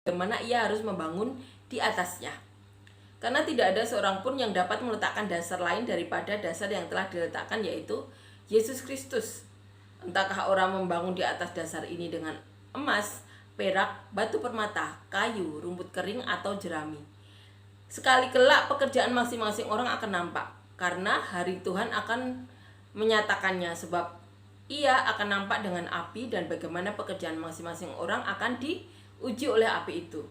bagaimana ia harus membangun di atasnya. Karena tidak ada seorang pun yang dapat meletakkan dasar lain daripada dasar yang telah diletakkan, yaitu Yesus Kristus. Entahkah orang membangun di atas dasar ini dengan emas, perak, batu permata, kayu, rumput kering, atau jerami. Sekali kelak pekerjaan masing-masing orang akan nampak, karena hari Tuhan akan menyatakannya, sebab ia akan nampak dengan api, dan bagaimana pekerjaan masing-masing orang akan diuji oleh api itu.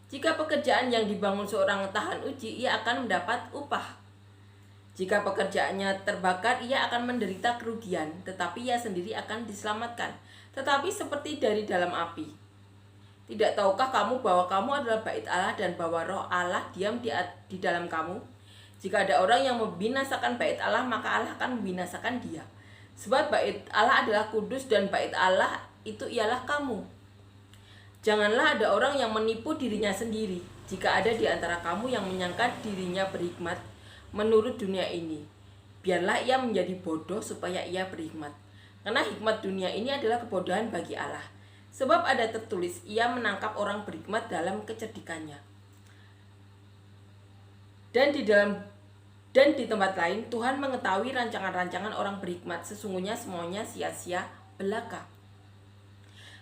Jika pekerjaan yang dibangun seorang tahan uji, ia akan mendapat upah. Jika pekerjaannya terbakar, ia akan menderita kerugian, tetapi ia sendiri akan diselamatkan, tetapi seperti dari dalam api. Tidak tahukah kamu bahwa kamu adalah bait Allah dan bahwa Roh Allah diam di dalam kamu? Jika ada orang yang membinasakan bait Allah, maka Allah akan membinasakan dia. Sebab bait Allah adalah kudus dan bait Allah itu ialah kamu. Janganlah ada orang yang menipu dirinya sendiri. Jika ada di antara kamu yang menyangka dirinya berhikmat menurut dunia ini, biarlah ia menjadi bodoh supaya ia berhikmat. Karena hikmat dunia ini adalah kebodohan bagi Allah. Sebab ada tertulis, ia menangkap orang berhikmat dalam kecerdikannya. Dan di tempat lain, Tuhan mengetahui rancangan-rancangan orang berhikmat, sesungguhnya semuanya sia-sia belaka.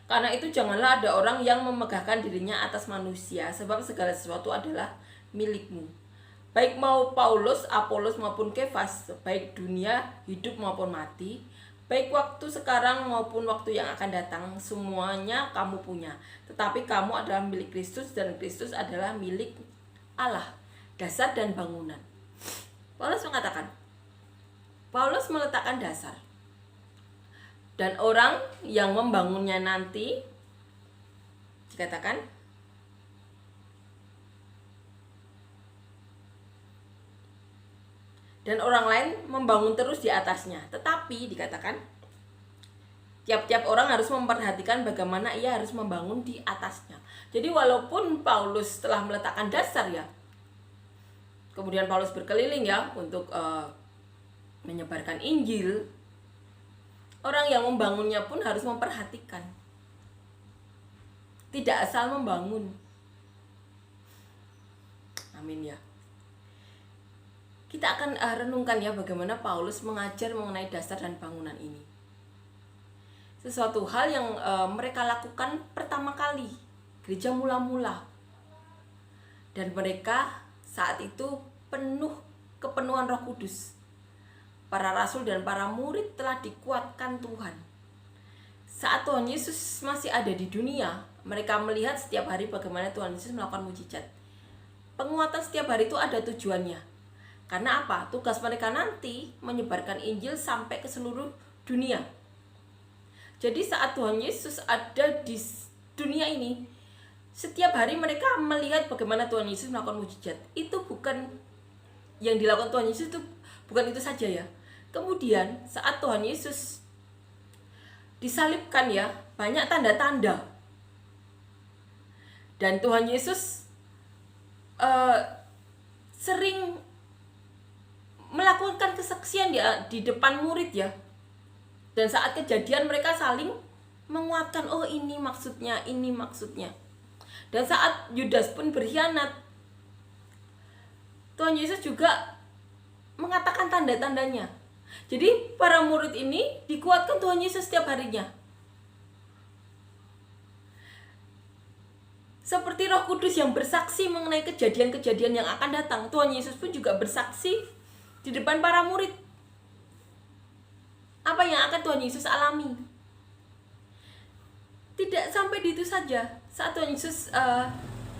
Karena itu janganlah ada orang yang memegahkan dirinya atas manusia, sebab segala sesuatu adalah milikmu. Baik mau Paulus, Apolos maupun Kefas, baik dunia hidup maupun mati, baik waktu sekarang maupun waktu yang akan datang, semuanya kamu punya. Tetapi kamu adalah milik Kristus dan Kristus adalah milik Allah, dasar dan bangunan. Paulus mengatakan, Paulus meletakkan dasar. Dan orang yang membangunnya nanti, dikatakan, dan orang lain membangun terus di atasnya. Tetapi dikatakan, tiap-tiap orang harus memperhatikan bagaimana ia harus membangun di atasnya. Jadi walaupun Paulus telah meletakkan dasar ya, kemudian Paulus berkeliling ya untuk menyebarkan Injil, orang yang membangunnya pun harus memperhatikan. Tidak asal membangun. Amin ya. Kita akan renungkan ya bagaimana Paulus mengajar mengenai dasar dan bangunan ini. Sesuatu hal yang mereka lakukan pertama kali, gereja mula-mula. Dan mereka saat itu penuh kepenuhan Roh Kudus. Para rasul dan para murid telah dikuatkan Tuhan. Saat Tuhan Yesus masih ada di dunia, mereka melihat setiap hari bagaimana Tuhan Yesus melakukan mujizat. Penguatan setiap hari itu ada tujuannya. Karena apa? Tugas mereka nanti menyebarkan Injil sampai ke seluruh dunia. Jadi saat Tuhan Yesus ada di dunia ini, setiap hari mereka melihat bagaimana Tuhan Yesus melakukan mujizat. Itu bukan yang dilakukan Tuhan Yesus, itu bukan itu saja ya. Kemudian saat Tuhan Yesus disalibkan ya, banyak tanda-tanda. Dan Tuhan Yesus sering melakukan kesaksian di depan murid ya. Dan saat kejadian mereka saling menguatkan, oh ini maksudnya, ini maksudnya. Dan saat Yudas pun berkhianat, Tuhan Yesus juga mengatakan tanda-tandanya. Jadi para murid ini dikuatkan Tuhan Yesus setiap harinya. Seperti Roh Kudus yang bersaksi mengenai kejadian-kejadian yang akan datang, Tuhan Yesus pun juga bersaksi di depan para murid. Apa yang akan Tuhan Yesus alami? Tidak sampai di itu saja. Saat Tuhan Yesus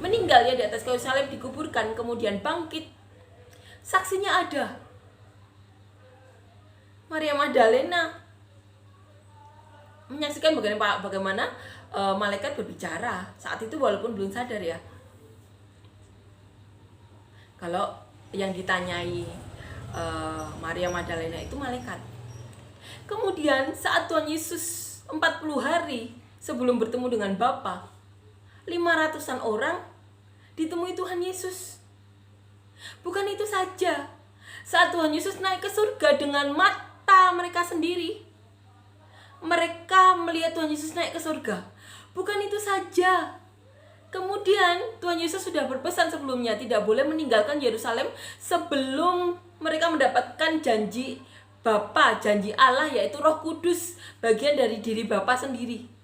meninggal ya di atas kayu salib, dikuburkan, kemudian bangkit, saksinya ada. Maria Magdalena menyaksikan bagaimana malaikat berbicara. Saat itu walaupun belum sadar ya, kalau yang ditanyai Maria Magdalena itu malaikat. Kemudian saat Tuhan Yesus 40 hari sebelum bertemu dengan Bapa, 500-an orang ditemui Tuhan Yesus. Bukan itu saja, saat Tuhan Yesus naik ke surga dengan mata mereka sendiri, mereka melihat Tuhan Yesus naik ke surga. Bukan itu saja, Kemudian Tuhan Yesus sudah berpesan sebelumnya tidak boleh meninggalkan Yerusalem sebelum mereka mendapatkan janji Bapa, janji Allah, yaitu Roh Kudus, bagian dari diri Bapa sendiri.